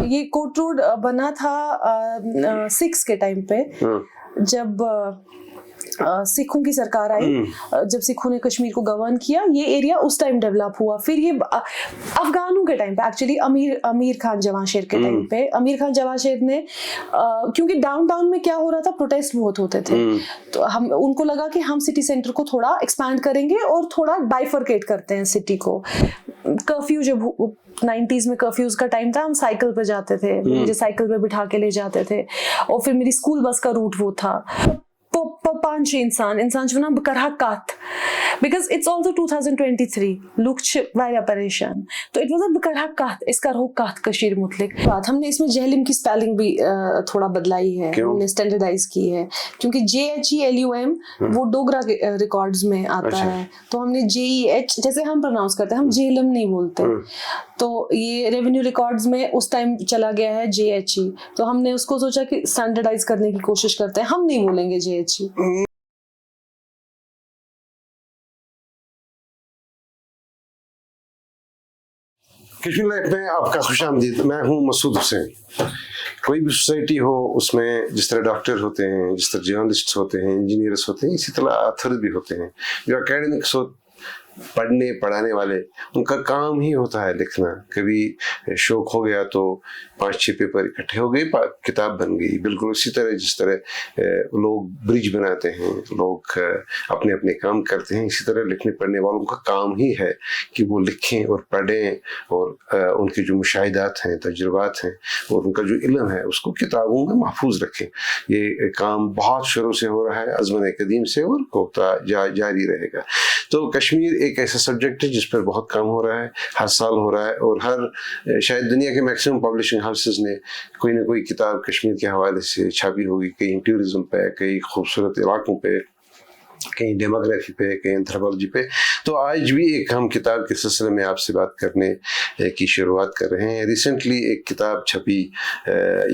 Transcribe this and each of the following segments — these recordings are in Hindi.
ये कोट रोड बना था 6 के टाइम पे, जब सिखों की सरकार आई, जब सिखों ने कश्मीर को गवर्न किया, ये एरिया उस टाइम डेवलप हुआ। फिर ये अफगानों के टाइम पे, एक्चुअली अमीर खान जवाशेर के टाइम पे, अमीर खान जवाशेर ने क्योंकि डाउनटाउन में क्या हो रहा था, प्रोटेस्ट बहुत होते थे, तो हम उनको लगा कि हम सिटी सेंटर को थोड़ा एक्सपैंड करेंगे और थोड़ा बाइफरकेट करते हैं सिटी को। कर्फ्यू जब 90s में कर्फ्यूज का टाइम था, हम साइकिल पे जाते थे, मुझे साइकिल पे बिठा के ले जाते थे, और फिर मेरी स्कूल बस का रूट वो था। पांच इंसान जो ना बकरहा कात, because it's also 2023 लुक वायरा परेशान, तो इट वाज अ बकरहा कात, इसका रो कात कशीर मुतलिक बात। हमने इसमें जहलिम की स्पेलिंग भी थोड़ा बदलाई है, हमने स्टैंडर्डाइज की है, क्योंकि JHELUM वो डोगरा रिकॉर्ड्स में आता है, तो हमने JEH जैसे हम प्रोनाउंस करते हैं, हम जेहलम नहीं बोलते, तो ये रेवेन्यू रिकॉर्ड्स में उस टाइम चला गया है JHE, तो हमने उसको सोचा कि स्टैंडर्डाइज करने की कोशिश करते हैं, हम नहीं बोलेंगे JHE। कश्मीर लाइफ में आपका खुशामदीद। मैं हूँ मसूद हुसैन। कोई भी सोसाइटी हो, उसमें जिस तरह डॉक्टर होते हैं, जिस तरह जर्नलिस्ट होते हैं, इंजीनियर्स होते हैं, इसी तरह ऑथर भी होते हैं। जो एकेडमिक्स हो, पढ़ने पढ़ाने वाले, उनका काम ही होता है लिखना। कभी शौक हो गया तो 5-6 पेपर इकट्ठे हो गए, किताब बन गई। बिल्कुल उसी तरह जिस तरह लोग ब्रिज बनाते हैं, लोग अपने अपने काम करते हैं, इसी तरह लिखने पढ़ने वालों का काम ही है कि वो लिखें और पढ़ें, और उनके जो मुशाहिदात हैं, तजुर्बात हैं, और उनका जो इल्म है, उसको किताबों में महफूज रखें। ये काम बहुत शुरू से हो रहा है, अज़्मन कदीम से, और होता जारी रहेगा। तो कश्मीर एक ऐसा सब्जेक्ट है जिस पर बहुत काम हो रहा है, हर साल हो रहा है, और हर शायद दुनिया के मैक्सिमम पब्लिशिंग हाउसेस ने कोई ना कोई किताब कश्मीर के हवाले से छापी होगी। कहीं टूरिज्म पे, कहीं खूबसूरत इलाकों पे, कहीं डेमोग्राफी पे, कहीं एंथ्रोपोलॉजी पे। तो आज भी एक हम किताब के सिलसिले में आपसे बात करने की शुरुआत कर रहे हैं। रिसेंटली एक किताब छपी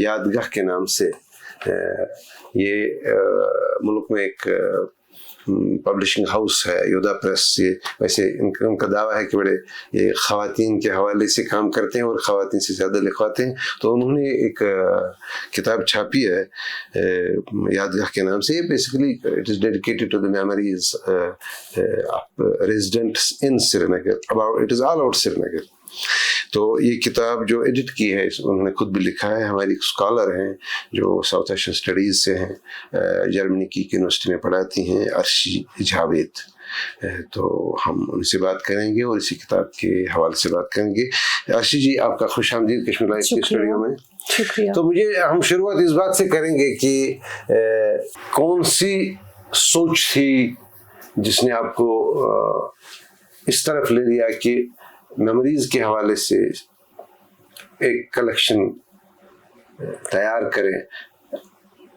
यादगाह के नाम से। ये मुल्क में एक पब्लिशिंग हाउस है, योदा प्रेस। ये वैसे उनका दावा है कि बड़े ये ख़वातीन के हवाले से काम करते हैं और ख़वातीन से ज़्यादा लिखवाते हैं। तो उन्होंने एक किताब छापी है यादगाह के नाम से। Basically it is dedicated to the memories of residents in Srinagar, about it is all out Srinagar. तो ये किताब जो एडिट की है, उन्होंने खुद भी लिखा है। हमारी स्कॉलर हैं जो साउथ एशियन स्टडीज़ से हैं, जर्मनी की यूनिवर्सिटी में पढ़ाती हैं, अर्शी जावेद। तो हम उनसे बात करेंगे और इसी किताब के हवाले से बात करेंगे। अर्शी जी, आपका खुशामदीद कश्मीर लाइफ के स्टूडियो में। शुक्रिया। तो हम शुरुआत इस बात से करेंगे कि कौन सी सोच थी जिसने आपको इस तरफ ले लिया कि मेमोरीज के हवाले से एक कलेक्शन तैयार करें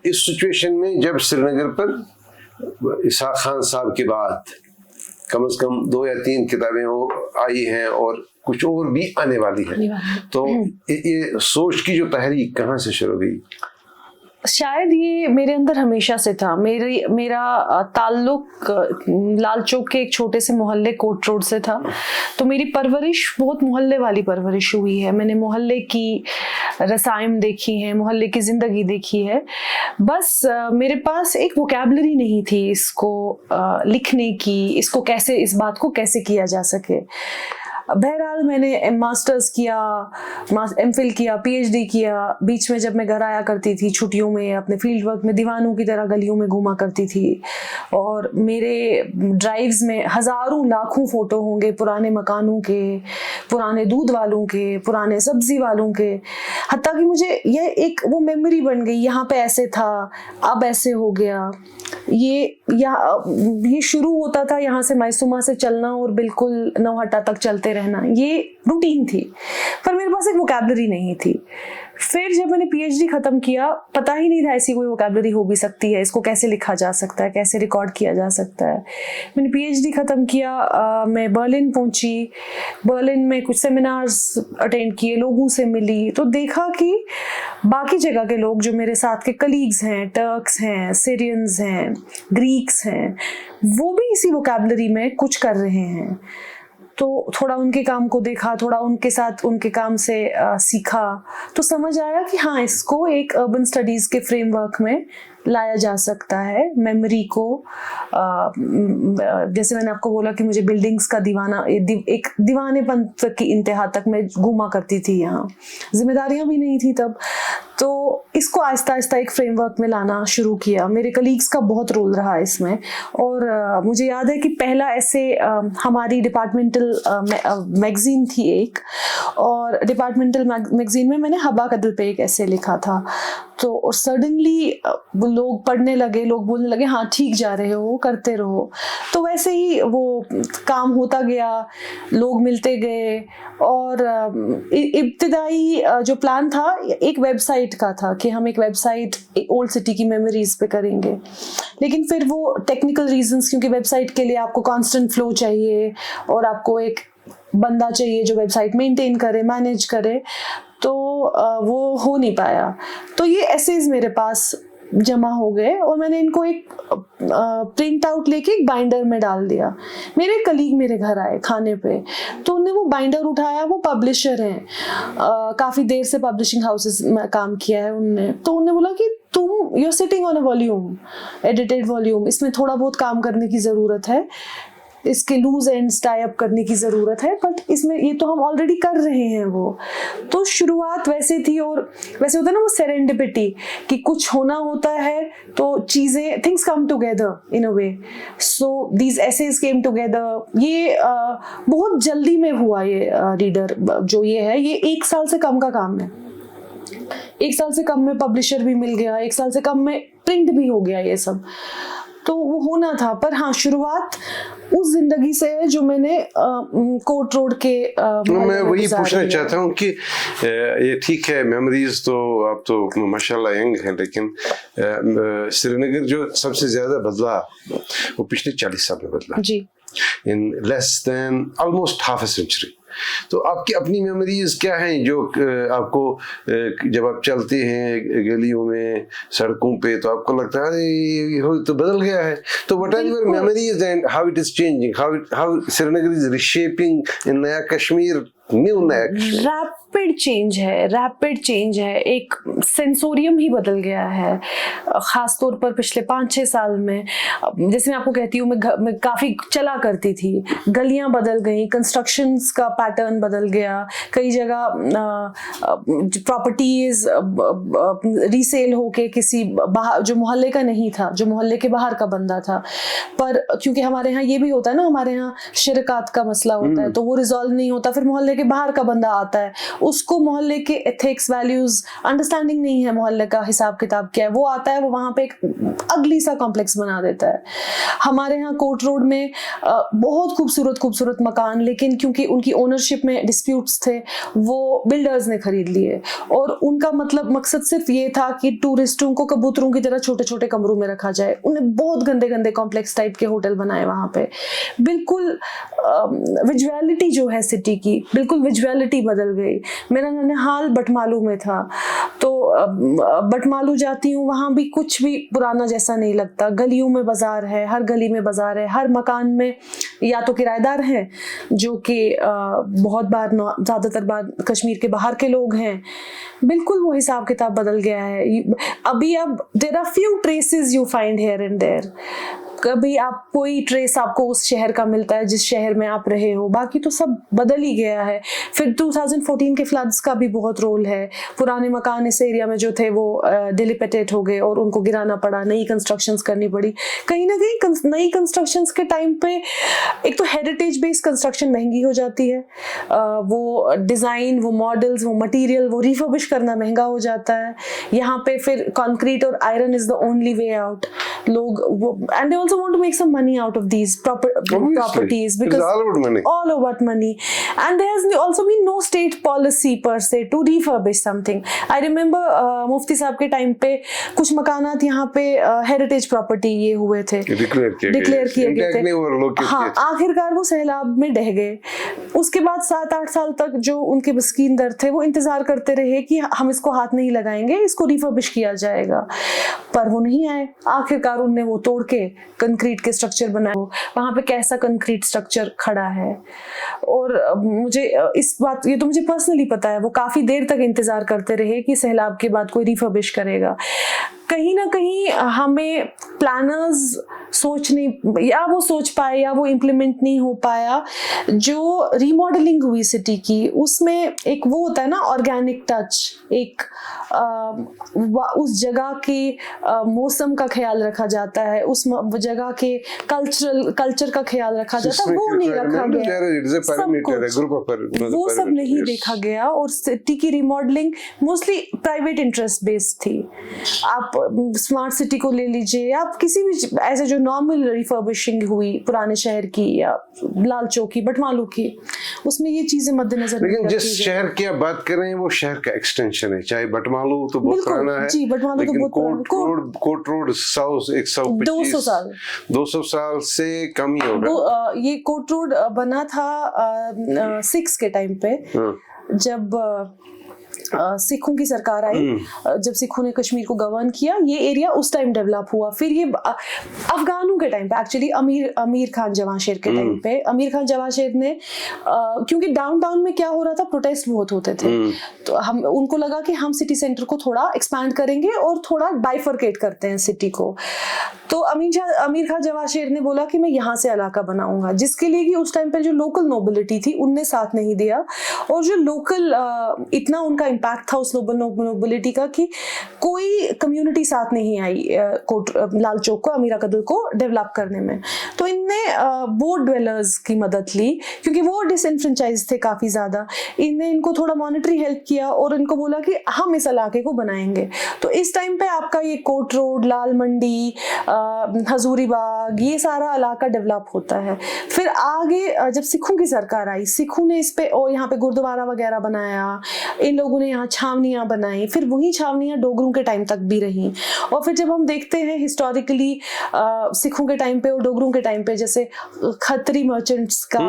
इस सिचुएशन में, जब श्रीनगर पर इसहाक खान साहब के बाद कम से कम 2 या 3 किताबें वो आई हैं और कुछ और भी आने वाली है। तो ये सोच की जो तहरीक कहाँ से शुरू हुई? शायद ये मेरे अंदर हमेशा से था। मेरा ताल्लुक लाल चौक के एक छोटे से मोहल्ले कोट रोड से था, तो मेरी परवरिश बहुत मोहल्ले वाली परवरिश हुई है। मैंने मोहल्ले की रसायम देखी है, मोहल्ले की ज़िंदगी देखी है। बस मेरे पास एक वोकैबुलरी नहीं थी इसको लिखने की, इसको कैसे, इस बात को कैसे किया जा सके। बहरहाल मैंने मास्टर्स किया, MPhil किया, PhD किया। बीच में जब मैं घर आया करती थी छुट्टियों में, अपने फील्ड वर्क में दीवानों की तरह गलियों में घूमा करती थी, और मेरे ड्राइव्स में हज़ारों लाखों फ़ोटो होंगे पुराने मकानों के, पुराने दूध वालों के, पुराने सब्ज़ी वालों के। हत्ता कि मुझे यह एक वो मेमोरी बन गई, यहाँ पे ऐसे था, अब ऐसे हो गया। ये शुरू होता था यहाँ से मैसूमा से चलना और बिल्कुल नौहट्टा तक चलते रहना, ये रूटीन थी, पर मेरे पास एक वोकैबुलरी नहीं थी। फिर जब मैंने PhD ख़त्म किया, पता ही नहीं था ऐसी कोई वोकैबुलरी हो भी सकती है, इसको कैसे लिखा जा सकता है, कैसे रिकॉर्ड किया जा सकता है। मैंने PhD ख़त्म किया, मैं बर्लिन पहुंची। बर्लिन में कुछ सेमिनार्स अटेंड किए, लोगों से मिली, तो देखा कि बाकी जगह के लोग जो मेरे साथ के कलीग्स हैं, टर्क्स हैं, सीरियंस हैं, ग्रीक्स हैं, वो भी इसी वोकैबुलरी में कुछ कर रहे हैं। तो थोड़ा उनके काम को देखा, थोड़ा उनके साथ उनके काम से सीखा, तो समझ आया कि हाँ, इसको एक अर्बन स्टडीज के फ्रेमवर्क में लाया जा सकता है। मेमोरी को जैसे मैंने आपको बोला कि मुझे बिल्डिंग्स का एक दीवानेपन की इंतहा तक मैं घूमा करती थी, यहाँ जिम्मेदारियां भी नहीं थी तब, तो इसको आहिस्ता आहिस्ता एक फ्रेमवर्क में लाना शुरू किया। मेरे कलीग्स का बहुत रोल रहा इसमें, और मुझे याद है कि पहला ऐसे हमारी डिपार्टमेंटल मैगजीन थी एक, और डिपार्टमेंटल मैगजीन में मैंने हबा कदल पे एक ऐसे लिखा था, तो और सडनली लोग पढ़ने लगे, लोग बोलने लगे हाँ ठीक जा रहे हो, करते रहो। तो वैसे ही वो काम होता गया, लोग मिलते गए, और इब्तिदाई जो प्लान था एक वेबसाइट का था कि हम एक वेबसाइट ओल्ड सिटी की मेमोरीज पे करेंगे, लेकिन फिर वो टेक्निकल रीजंस, क्योंकि वेबसाइट के लिए आपको कांस्टेंट फ्लो चाहिए और आपको एक बंदा चाहिए जो वेबसाइट मेंटेन करे, मैनेज करे, तो वो हो नहीं पाया। तो ये एसेज मेरे पास जमा हो गए और मैंने इनको एक प्रिंट आउट लेके एक बाइंडर में डाल दिया। मेरे कलीग मेरे घर आए खाने पे, तो उन्होंने वो बाइंडर उठाया, वो पब्लिशर हैं, काफ़ी देर से पब्लिशिंग हाउसेस में काम किया है उनने, तो उन्होंने बोला कि तुम you are sitting on a volume, edited volume, इसमें थोड़ा बहुत काम करने की ज़रूरत है, इसके लूज एंड्स टाई अप करने की ज़रूरत है, बट इसमें ये तो हम ऑलरेडी कर रहे हैं। वो तो शुरुआत वैसे थी, और वैसे होता है ना वो सेरेंडिपिटी कि कुछ होना होता है तो चीज़ें, things come together in a way, so these essays came together. ये बहुत जल्दी में हुआ, ये रीडर जो ये है, ये 1 साल से कम का काम है। 1 साल से कम में पब्लिशर भी मिल गया, 1 साल से कम में प्रिंट भी हो गया, ये सब तो वो होना था। पर हाँ, शुरुआत उस जिंदगी से है जो मैंने कोर्ट रोड के मैं वही पूछना चाहता हूँ कि ये ठीक है, मेमोरीज तो आप तो माशाल्लाह यंग हैं, लेकिन श्रीनगर जो सबसे ज्यादा बदला वो पिछले 40 साल में बदला जी, in less than almost half a century. तो आपकी अपनी मेमोरीज क्या हैं जो आपको जब आप चलते हैं गलियों में, सड़कों पे, तो आपको लगता है अरे ये तो बदल गया है? तो what are your memories and how it is changing, how Srinagar is reshaping in नया कश्मीर, न्यू नया कश्मीर? रैपिड चेंज है, एक सेंसोरियम ही बदल गया है, खास तौर पर पिछले 5-6 साल में। जैसे मैं आपको कहती हूँ, मैं काफ़ी चला करती थी, गलियाँ बदल गई, कंस्ट्रक्शंस का पैटर्न बदल गया, कई जगह प्रॉपर्टीज रीसेल होके किसी बाहर, जो मोहल्ले का नहीं था, जो मोहल्ले के बाहर का बंदा था, पर क्योंकि हमारे यहाँ ये भी होता है ना, हमारे यहाँ शिरकात का मसला होता है, तो वो रिजॉल्व नहीं होता, फिर मोहल्ले के बाहर का बंदा आता है, उसको मोहल्ले के एथिक्स, वैल्यूज, अंडरस्टैंडिंग नहीं है, मोहल्ले का हिसाब किताब क्या है, वो आता है, वो वहां पे एक अगली सा कॉम्प्लेक्स बना देता है। हमारे यहाँ कोर्ट रोड में बहुत खूबसूरत मकान, लेकिन क्योंकि उनकी ओनरशिप में डिस्प्यूट्स थे, वो बिल्डर्स ने खरीद लिए, और उनका मकसद सिर्फ ये था कि टूरिस्टों को कबूतरों की तरह छोटे छोटे कमरों में रखा जाए। उन्हें बहुत गंदे कॉम्प्लेक्स टाइप के होटल बनाए वहां पे। बिल्कुल विजुअलिटी जो है सिटी की, बिल्कुल विजुअलिटी बदल गई। मेरा ननिहाल बटमालू में था, तो बटमालू जाती हूँ, वहां भी कुछ भी पुराना जैसा नहीं लगता। गलियों में बाजार है, हर गली में बाजार है, हर मकान में या तो किराएदार हैं जो कि बहुत बार, ज्यादातर बार कश्मीर के बाहर के लोग हैं। बिल्कुल वो हिसाब किताब बदल गया है। अब there are few traces you find here and there. कभी आप कोई ट्रेस आपको उस शहर का मिलता है जिस शहर में आप रहे हो, बाकी तो सब बदल ही गया है। फिर 2014 के फ्लड्स का भी बहुत रोल है। पुराने मकान इस एरिया में जो थे वो डिलिपेटेट हो गए और उनको गिराना पड़ा, नई कंस्ट्रक्शंस करनी पड़ी। कहीं ना कहीं नई कंस्ट्रक्शंस के टाइम पे एक तो हेरिटेज बेस्ड कंस्ट्रक्शन महंगी हो जाती है, वो डिज़ाइन, वो मॉडल्स, वो मटीरियल, वो रिफर्बिश करना महंगा हो जाता है। यहाँ पे फिर कंक्रीट और iron is the only way out. लोग वो, and they also want to make some money out of these properties, because all about money, and there has also been no state policy per se to refurbish something. I remember मुफ्ती साहब के टाइम पे कुछ मकानात यहाँ पे हेरिटेज प्रॉपर्टी ये हुए थे, डिक्लेयर किए गए थे। हाँ, आखिरकार वो सैलाब में ढह गए। उसके बाद 7-8 साल तक जो उनके बस्कीनदर थे वो इंतजार करते रहे कि हम इसको हाथ नहीं लगाएंगे, इसको रिफर्बिश किया जाएगा, पर वो नहीं आए। आखिरकार उनने वो तोड़ के कंक्रीट के स्ट्रक्चर बनाए हो, वहाँ पे कैसा कंक्रीट स्ट्रक्चर खड़ा है। और मुझे इस बात, ये तो मुझे पर्सनली पता है, वो काफ़ी देर तक इंतज़ार करते रहे कि सैलाब के बाद कोई रिफर्बिश करेगा। कहीं ना कहीं हमें प्लानर्स सोच नहीं, या वो सोच पाए या वो इम्प्लीमेंट नहीं हो पाया। जो रीमॉडलिंग हुई सिटी की, उसमें एक वो होता है ना ऑर्गेनिक टच, एक उस जगह के मौसम का ख्याल रखा जाता है, उस जगह के कल्चर का ख्याल रखा जाता है, वो नहीं रखा गया। वो सब नहीं देखा गया। और सिटी की remodelling mostly private interest based थी। आप स्मार्ट सिटी को ले लीजिए, आप किसी भी ऐसे जो नॉर्मल रिफर्बिशिंग हुई पुराने शहर की या लाल चौक की, बटमालू की, उसमें ये चीजें मद्देनजर। लेकिन जिस शहर की आप बात कर रहे हैं वो शहर का एक्सटेंशन है, चाहे बटमालू तो बहुत पुराना है जी, बटमालू तो बहुत कोट रोड 200 साल से कम ही होगा। ये कोट रोड बना था 6 के टाइम पे, जब सिखों की सरकार आई, जब सिखों ने कश्मीर को गवर्न किया, ये एरिया उस टाइम डेवलप हुआ। फिर ये अफगानों के टाइम पे, एक्चुअली अमीर खान जवाशेर के टाइम पे, अमीर खान जवाशेर ने क्योंकि डाउनटाउन में क्या हो रहा था, प्रोटेस्ट बहुत होते थे, तो हम उनको लगा कि हम सिटी सेंटर को थोड़ा एक्सपैंड करेंगे और थोड़ा बाइफरकेट करते हैं सिटी को। तो अमीर खान जवाशेर ने बोला कि मैं यहाँ से इलाका बनाऊंगा, जिसके लिए कि उस टाइम पे जो लोकल नोबिलिटी थी उनने साथ नहीं दिया। और जो लोकल इतना उनका इम्पैक्ट था उस नोबिलिटी का कि कोई कम्युनिटी साथ नहीं आई लाल चौक को, अमीरा कदल को डेवलप करने में। तो इनने बोर्ड ड्वेलर्स की मदद ली, क्योंकि वो डिसएनफ्रेंचाइज थे काफ़ी ज़्यादा। इनने इनको थोड़ा मॉनेटरी हेल्प किया और इनको बोला कि हम इस इलाके को बनाएंगे। तो इस टाइम पे आपका ये कोट रोड, लाल मंडी, हजूरी बाग, ये सारा इलाका डेवलप होता है। फिर आगे जब सिखों की सरकार आई, सिखों ने इस पे और यहाँ पे गुरुद्वारा वगैरह बनाया, इन लोगों ने यहाँ छावनियाँ बनाई। फिर वही छावनियाँ डोगरों के टाइम तक भी रहीं। और फिर जब हम देखते हैं हिस्टोरिकली सिखों के टाइम पे और डोगरों के टाइम पे, जैसे खत्री मर्चेंट्स का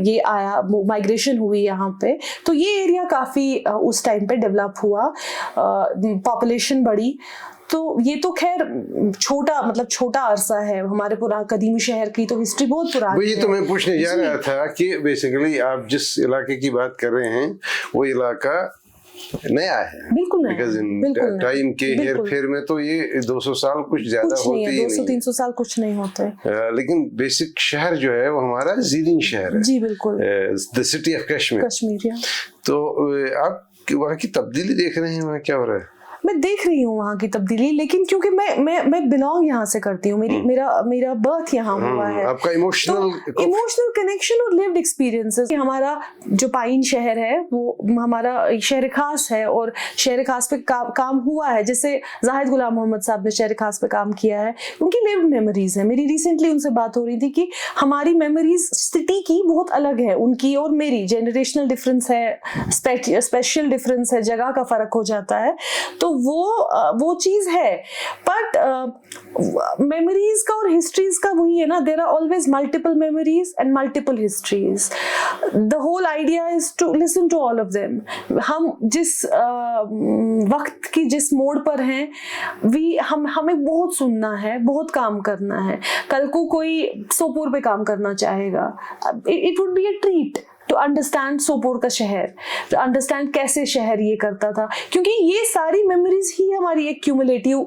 ये आया, माइग्रेशन हुई यहाँ पे, तो ये एरिया काफ़ी उस टाइम पे डेवलप हुआ, पॉपुलेशन बढ़ी। तो ये तो खैर छोटा अरसा है, हमारे पुराने कदीमी शहर की तो हिस्ट्री बहुत पुरानी है। ये तो मैं पूछने जा रहा था कि बेसिकली आप जिस इलाके की बात कर रहे हैं वो इलाका नया है। बिल्कुल नया, टाइम के हेर फेर में तो ये 200 साल कुछ ज्यादा होते ही नहीं, 200-300 साल कुछ नहीं होते। लेकिन बेसिक शहर जो है वो हमारा ज़ीरीन शहर है। जी बिल्कुल, द सिटी ऑफ कश्मीर। तो आप वहाँ की तब्दीली देख रहे हैं, वहाँ क्या हो रहा है? मैं देख रही हूँ वहाँ की तब्दीली, लेकिन क्योंकि मैं बिलोंग यहाँ से करती हूँ, मेरा बर्थ यहाँ हुआ है। आपका इमोशनल कनेक्शन और लिव्ड एक्सपीरियंसेस। हमारा जो पाइन शहर है वो हमारा शहर खास है, और शहर खास पे काम हुआ है। जैसे जाहिद गुलाम मोहम्मद साहब ने शहर खास पे काम किया है, उनकी लिव्ड मेमोरीज है। मेरी रिसेंटली उनसे बात हो रही थी कि हमारी मेमोरीज सिटी की बहुत अलग है, उनकी और मेरी जनरेशनल डिफरेंस है, स्पेशल डिफरेंस है, जगह का फर्क हो जाता है। तो वो चीज है। बट मेमोरीज का और हिस्ट्रीज का वही है ना, there are always multiple memories and multiple histories. The whole idea is to listen to all of them. हम जिस वक्त की जिस मोड़ पर हैं, हमें बहुत सुनना है, बहुत काम करना है। कल को कोई सोपोर पे काम करना चाहेगा, it would be a treat to understand Sopore का शहर, टू अंडरस्टैंड कैसे शहर ये करता था, क्योंकि ये सारी मेमोरीज ही हमारी एक क्यूमुलेटिव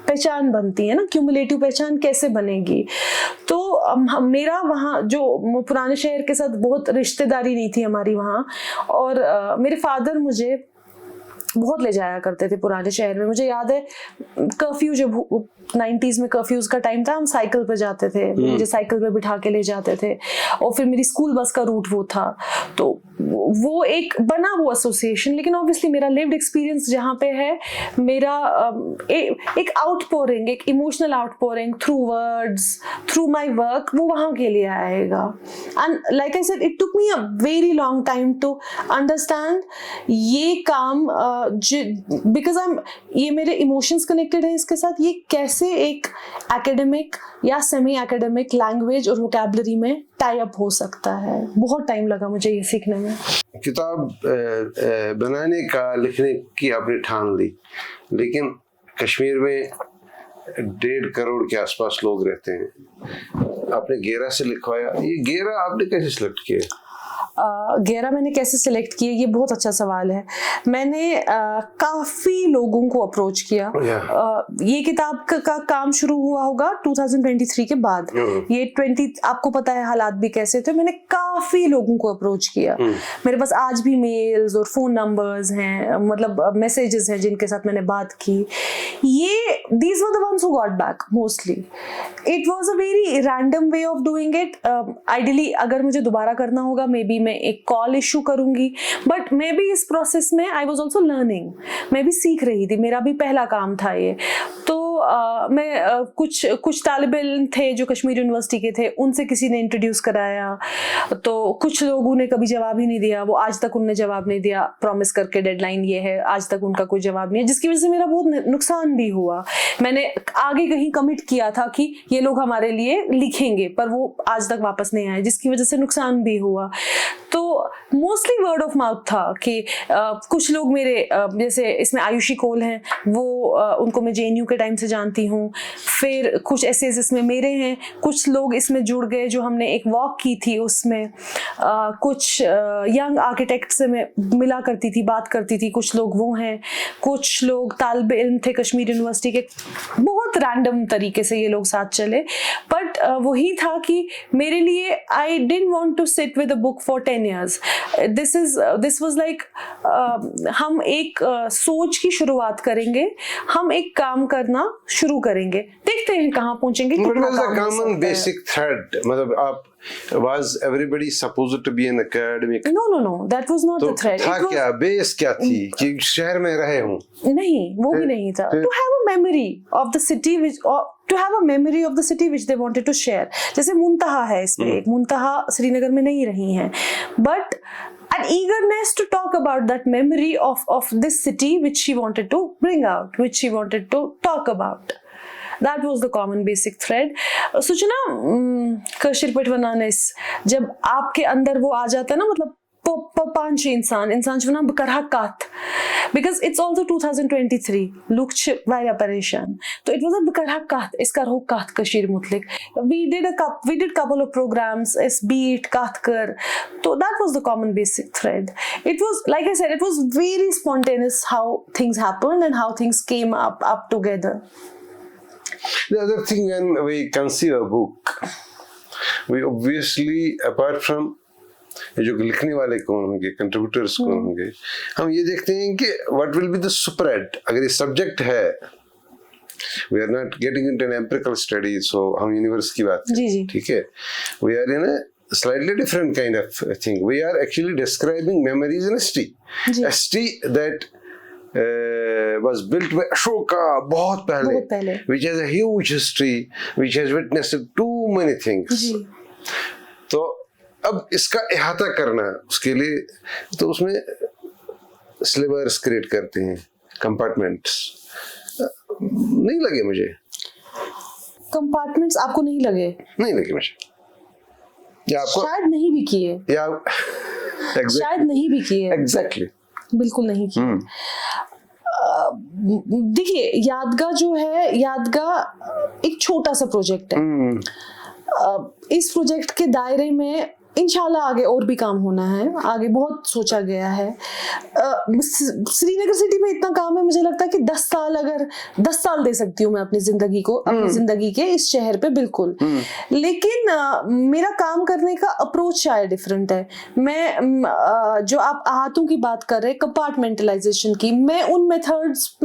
पहचान बनती है ना। क्यूमुलेटिव पहचान कैसे बनेगी? तो मेरा वहाँ जो पुराने शहर के साथ बहुत रिश्तेदारी नहीं थी हमारी वहाँ, और मेरे फादर मुझे बहुत ले जाया करते थे पुराने शहर में। मुझे याद है कर्फ्यू, जब 90s में कर्फ्यूज का टाइम था, हम साइकिल पे जाते थे, मुझे साइकिल पे बिठा के ले जाते थे, और फिर मेरी स्कूल बस का रूट वो था। तो वो एक बना वो एसोसिएशन। लेकिन ऑब्वियसली मेरा लिव्ड एक्सपीरियंस जहाँ पे है, मेरा एक आउटपोरिंग, एक emotional outpouring through words, through my work, वो वहाँ के लिए आएगा। And like I said, it took me a very long time to understand ये काम, बिकॉज ये मेरे इमोशंस कनेक्टेड है इसके साथ। ये कैसे एक एकेडमिक या सेमी एकेडमिक लैंग्वेज और वोकैबुलरी में टाई अप हो सकता है। बहुत टाइम लगा मुझे ये सीखने में। किताब बनाने का, लिखने की आपने ठान ली, लेकिन कश्मीर में 1.5 करोड़ के आसपास लोग रहते हैं। आपने गेरा से लिखवाया, ये गेरा आपने कैसे सिलेक्ट किया? गेरा मैंने कैसे सिलेक्ट किया, ये बहुत अच्छा सवाल है। मैंने काफी लोगों को अप्रोच किया। ये किताब का काम शुरू हुआ होगा 2023 के बाद। ये 20, आपको पता है हालात भी कैसे थे। मैंने काफी लोगों को अप्रोच किया। मेरे पास आज भी मेल्स और फोन नंबर्स हैं, मतलब मैसेजेस हैं जिनके साथ मैंने बात की। ये these were the ones who got back mostly. It was a very random way of doing it. Ideally अगर मुझे दोबारा करना होगा मे बी मैं एक कॉल इशू करूंगी, बट मैं भी इस प्रोसेस में आई वॉज ऑल्सो लर्निंग, मैं भी सीख रही थी, मेरा भी पहला काम था ये। तो मैं कुछ तालिबे इल्म थे जो कश्मीर यूनिवर्सिटी के थे, उनसे किसी ने इंट्रोड्यूस कराया, तो कुछ लोगों ने कभी जवाब ही नहीं दिया, वो आज तक उनने जवाब नहीं दिया, प्रॉमिस करके डेडलाइन ये है, आज तक उनका कोई जवाब नहीं है, जिसकी वजह से मेरा बहुत नुकसान भी हुआ। मैंने आगे कहीं कमिट किया था कि ये लोग हमारे लिए लिखेंगे, पर वो आज तक वापस नहीं आए, जिसकी वजह से नुकसान भी हुआ। तो मोस्टली वर्ड ऑफ माउथ था कि कुछ लोग मेरे जैसे इसमें आयुषी कोल हैं, वो उनको मैं JNU के टाइम से जानती हूँ। फिर कुछ एसेज इसमें मेरे हैं, कुछ लोग इसमें जुड़ गए जो हमने एक वॉक की थी उसमें। कुछ यंग आर्किटेक्ट से मैं मिला करती थी, बात करती थी, कुछ लोग वो हैं, कुछ लोग तालिबे इल्म थे कश्मीर यूनिवर्सिटी के। बहुत रैंडम तरीके से ये लोग साथ चले, बट वही था कि मेरे लिए I didn't want to sit with a book for 10 years. This was like हम एक सोच की शुरुआत करेंगे, हम एक काम करना शुरू करेंगे, देखते हैं कहाँ पहुंचेंगे। कॉमन बेसिक थ्रेड, मतलब आप was everybody supposed to be an academic? No, that was not the thread. था क्या बेस क्या थी कि शहर में रहे हूँ? नहीं, वो भी नहीं था। To have a memory of the city to have a memory of the city which they wanted to share. जैसे मुंतहा है इसमें, एक मुंतहा श्रीनगर में नहीं रही हैं, but an eagerness to talk about that memory of this city which she wanted to bring out, which she wanted to talk about. That was the common basic thread. सोचो ना, कशिर पटवनानिस जब आपके अंदर वो आ जाता है ना, मतलब पांच इंसान जो ना बकरहा कात, because it's also 2023 लुक्च वाया परेशान, तो it was a बकरहा कात, इसका रो कात Kashir मुतलिक। we did couple of programs, is beat कात कर, तो that was the common basic thread. It was, like I said, it was very spontaneous how things happened and how things came up together. The other thing, when we conceive a book, we obviously, apart from जो लिखने वाले कौन होंगे, कंट्रीब्यूटर्स कौन होंगे, हम ये देखते हैं कि what will be the spread. अगर ये सब्जेक्ट है, we are not getting into an empirical study, so हम यूनिवर्स की बात करें, ठीक है, we are in a slightly different kind of thing. We are actually describing memories in ST. ST that was built by Ashoka बहुत पहले, which has a huge history, which has witnessed too many things. तो अब इसका इहाता करना, उसके लिए तो उसमें स्लेवर्स क्रिएट करते हैं, कंपार्टमेंट्स। नहीं लगे मुझे कंपार्टमेंट्स, आपको नहीं लगे? नहीं लगे मुझे, या आपको शायद नहीं भी किए, या शायद नहीं भी किए, एग्जैक्टली बिल्कुल नहीं किए। देखिए, यादगार जो है, यादगार एक छोटा सा प्रोजेक्ट है। इस प्रोजेक्ट के दायरे में इंशाल्लाह आगे और भी काम होना है, आगे बहुत सोचा गया है। श्रीनगर सिटी में इतना काम है, मुझे लगता है कि 10 साल, अगर 10 साल दे सकती हूँ मैं अपनी जिंदगी को, अपनी जिंदगी के इस शहर पे, बिल्कुल। लेकिन मेरा काम करने का अप्रोच शायद डिफरेंट है। मैं जो आप आहतों की बात कर रहे हैं, कंपार्टमेंटलाइजेशन की, मैं उन मेथड्स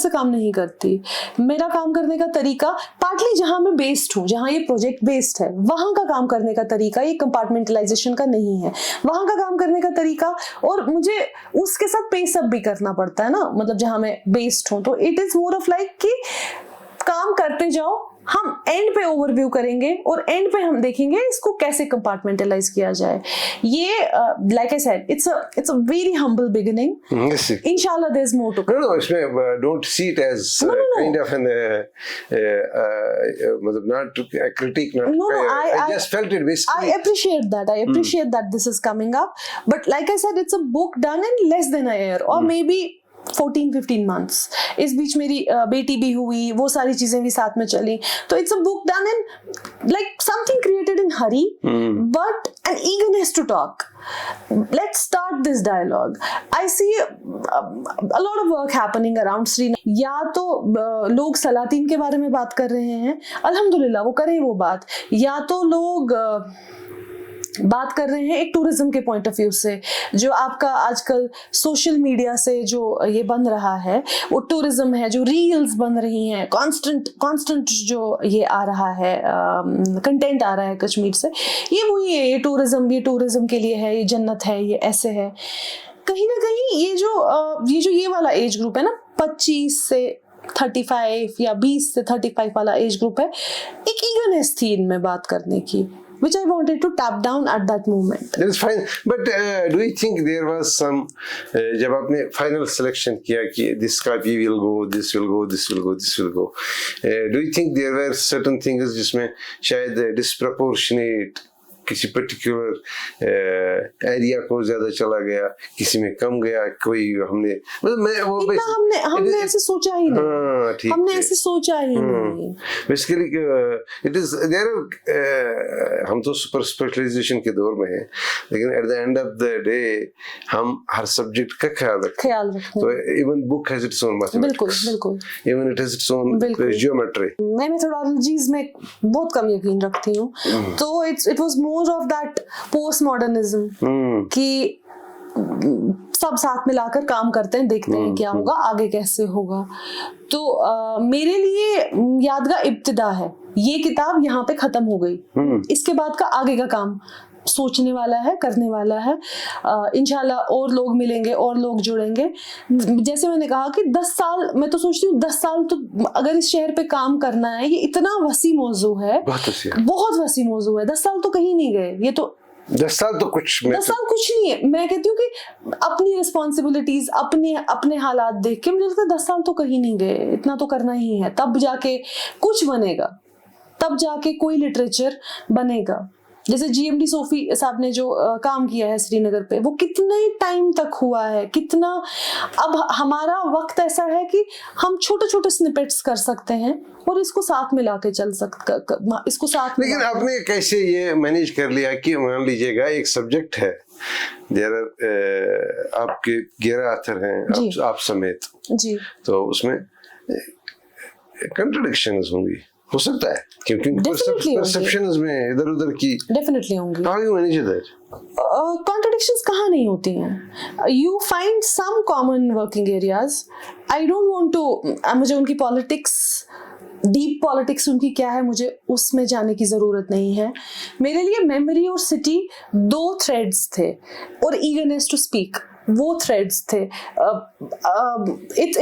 से काम नहीं करती। मेरा काम करने का तरीका पार्टली जहां मैं बेस्ड हूँ, जहां ये प्रोजेक्ट बेस्ड है, वहां का काम करने का तरीका ये कंपार्टमेंटलाइजेशन का नहीं है। वहां का काम करने का तरीका, और मुझे उसके साथ पेस अप भी करना पड़ता है ना, मतलब जहां मैं बेस्ड हूं, तो it is more of like कि काम करते जाओ, हम एंड पे ओवरव्यू करेंगे और एंड पे हम देखेंगे इसको कैसे कंपार्टमेंटलाइज किया जाए। ये like I said, it's a very humble beginning. इंशाल्लाह there is more to come. No, इसमें don't see it as kind of an मतलब not a critique, I just felt it basically. I appreciate that this is coming up, but like I said, it's a book done in less than a year, or maybe 14-15 months. इस बीच मेरी बेटी भी हुई, वो सारी चीजें भी साथ में चली. तो it's a book done in like something created in hurry, but an eagerness to talk. Let's start this dialogue. I see a lot of work happening around Srinagar. या तो लोग सलातीन के बारे में बात कर रहे हैं, अल्हम्दुलिल्लाह वो करें वो बात, या तो लोग बात कर रहे हैं एक टूरिज्म के पॉइंट ऑफ व्यू से. जो आपका आजकल सोशल मीडिया से जो ये बन रहा है वो टूरिज्म है, जो रील्स बन रही हैं, कांस्टेंट जो ये आ रहा है कंटेंट आ रहा है कश्मीर से, ये वही है. ये टूरिज्म के लिए है, ये जन्नत है, ये ऐसे है. कहीं ना कहीं ये वाला एज ग्रुप है ना, 25 से 35 या 20 से 35 वाला एज ग्रुप है, एक ईगरनेस थी इनमें बात करने की, which I wanted to tap down at that moment. That's fine, but do you think there was some जब आपने final selection किया कि this copy will go, this will go, this will go, this will go, do you think there were certain things जिसमें शायद disproportionate किसी पर्टिकुलर एरिया को ज्यादा चला गया, किसी में कम गया, कोई हमने मतलब मैं वो हमने ऐसे सोचा ही नहीं. हमने ऐसे सोचा ही नहीं. बेसिकली इट इज देयर, हम तो सुपर स्पेशलाइजेशन के दौर में हैं, लेकिन at the end of the day हम हर सब्जेक्ट का ख्याल रखते हैं. तो even book has its own mathematics, बिल्कुल, even it has its own geometry. मैं मेथोडोलॉजीज में बहुत कम यकीन रखती हूँ. तो it was more of that post modernism कि सब साथ मिलाकर काम करते हैं, देखते हैं क्या होगा, आगे कैसे होगा. तो मेरे लिए यादगार इब्तिदा है, ये किताब यहाँ पे खत्म हो गई. इसके बाद का आगे का काम सोचने वाला है, करने वाला है. इंशाल्लाह और लोग मिलेंगे और लोग जुड़ेंगे. जैसे मैंने कहा कि 10 साल, मैं तो सोचती हूँ 10 साल तो अगर इस शहर पे काम करना है, ये इतना वसी मौजू है, बहुत वसी मौजू है. 10 साल तो कहीं नहीं गए. ये तो 10 साल तो कुछ 10 साल कुछ नहीं है. मैं कहती हूँ कि अपनी रिस्पॉन्सिबिलिटीज, अपने हालात देख के मुझे लगता है 10 साल तो कहीं नहीं गए. इतना तो करना ही है, तब जाके कुछ बनेगा, तब जाके कोई लिटरेचर बनेगा. जैसे GMD सोफी साहब ने जो काम किया है श्रीनगर पे, वो कितने टाइम तक हुआ है, कितना. अब हमारा वक्त ऐसा है कि हम छोटे छोटे स्निपेट्स कर सकते हैं और इसको साथ मिला के चल सकते, इसको साथ. लेकिन आपने कैसे ये मैनेज कर लिया कि मान लीजिएगा एक सब्जेक्ट है, आपके 11 ऑथर हैं, आप समेत जी, तो उसमें कॉन्ट्रडिक्शंस होंगी, हो सकता है, क्योंकि परसेप्शंस में इधर उधर की डेफिनेटली होंगी. How you manage that? Contradictions कहाँ नहीं होती हैं. You find some common working areas. I don't want to, मुझे उनकी पॉलिटिक्स, डीप पॉलिटिक्स उनकी क्या है, मुझे उसमें जाने की जरूरत नहीं है. मेरे लिए मेमोरी और सिटी 2 थ्रेड्स थे, और ईगरनेस टू स्पीक वो थ्रेड्स थे.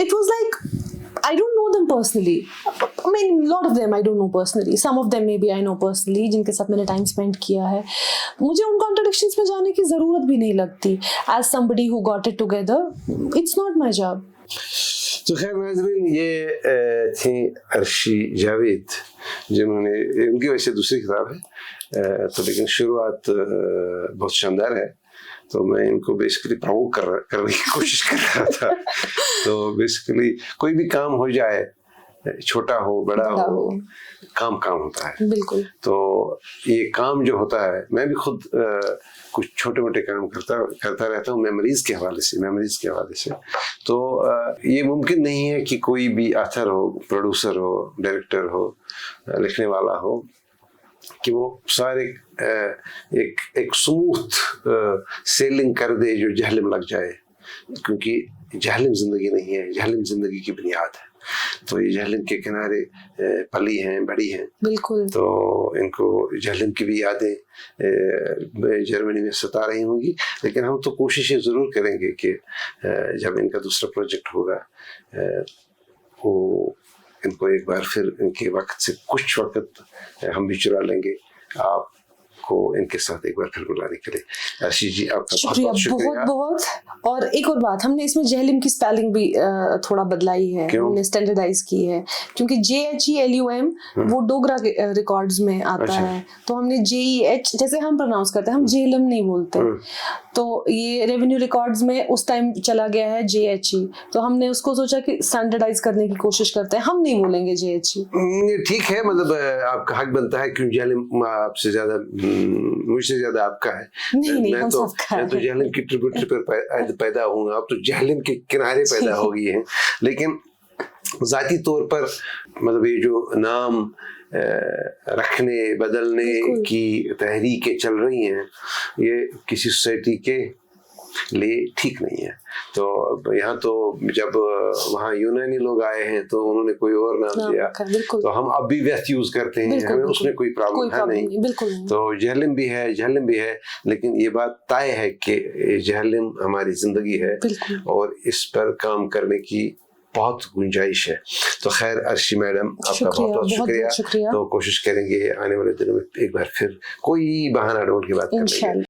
It was like I don't know them personally. I mean, a lot of them I don't know personally. Some of them maybe I know personally, जिनके साथ मैंने टाइम स्पेंड किया है. मुझे उन कॉन्ट्रडिक्शंस में जाने की जरूरत भी नहीं लगती. As somebody who got it together, it's not my job. तो खैर नाज़रीन, ये थी अर्शी जावेद, जिन्होंने, उनकी वैसे दूसरी किताब है, तो लेकिन शुरुआत बहुत शानदार है. तो मैं इनको बेसिकली प्रवोक करने की कोशिश कर रहा था. तो बेसिकली कोई भी काम हो जाए, छोटा हो बड़ा हो, काम होता है. बिल्कुल. तो ये काम जो होता है, मैं भी खुद कुछ छोटे मोटे काम करता रहता हूँ मेमोरीज के हवाले से. तो ये मुमकिन नहीं है कि कोई भी ऑथर हो, प्रोड्यूसर हो, डायरेक्टर हो, लिखने वाला हो, कि वो सारे एक स्मूथ सेलिंग कर दे जो जहलम लग जाए, क्योंकि जहलम जिंदगी नहीं है, जहलम जिंदगी की बुनियाद है. तो ये जहलम के किनारे पली हैं, बड़ी हैं. बिल्कुल. तो इनको जहलम की भी यादें जर्मनी में सता रही होंगी, लेकिन हम तो कोशिशें जरूर करेंगे कि जब इनका दूसरा प्रोजेक्ट होगा, वो इनको एक बार फिर इनके वक्त से कुछ वक्त हम भी चुरा लेंगे. आप आपको इनके साथ एक बार फिर बुलाने के लिए। अर्शी जी आपका बहुत शुक्रिया, बहुत शुक्रिया। बहुत। और एक और बात, हमने इसमें जहलिम की स्पेलिंग भी थोड़ा बदलाई है, हमने स्टैंडर्डाइज की है, क्योंकि JHELUM वो डोगरा रिकॉर्ड्स में आता है, तो हमने JEH जैसे हम प्रोनाउंस करते हैं, हम जेहलम नहीं बोलते, तो ये रेवेन्यू रिकॉर्ड्स में उस टाइम चला गया है JHE, तो हमने उसको सोचा कि स्टैंडर्डाइज करने की कोशिश करते हैं, हम नहीं बोलेंगे JHE। ठीक है, मतलब आपका हक बनता है, क्यों जहलम आपसे ज्यादा मुझसे ज्यादा आपका है। मैं तो जहलम की ट्रिब्यूटरी पर पैदा हुआ, आप तो जहलम के किनारे पैदा हो गई हैं। लेकिन जाती तौर पर मतलब ये जो नाम रखने बदलने की तहरीकें चल रही हैं, ये किसी सोसाइटी के लिए ठीक नहीं है। तो यहाँ तो जब वहाँ यूनानी लोग आए हैं तो उन्होंने कोई और नाम दिया, तो हम अब भी व्यस्त यूज करते हैं, हमें उसमें कोई प्रॉब्लम है नहीं। तो जहलम भी है, जहलम भी है, लेकिन ये बात तय है कि जहलम हमारी जिंदगी है और इस पर काम करने की बहुत गुंजाइश है। तो खैर अर्शी मैडम आपका बहुत बहुत शुक्रिया। तो कोशिश करेंगे आने वाले दिनों में एक बार फिर कोई बहाना ढूंढ के बात करेंगे।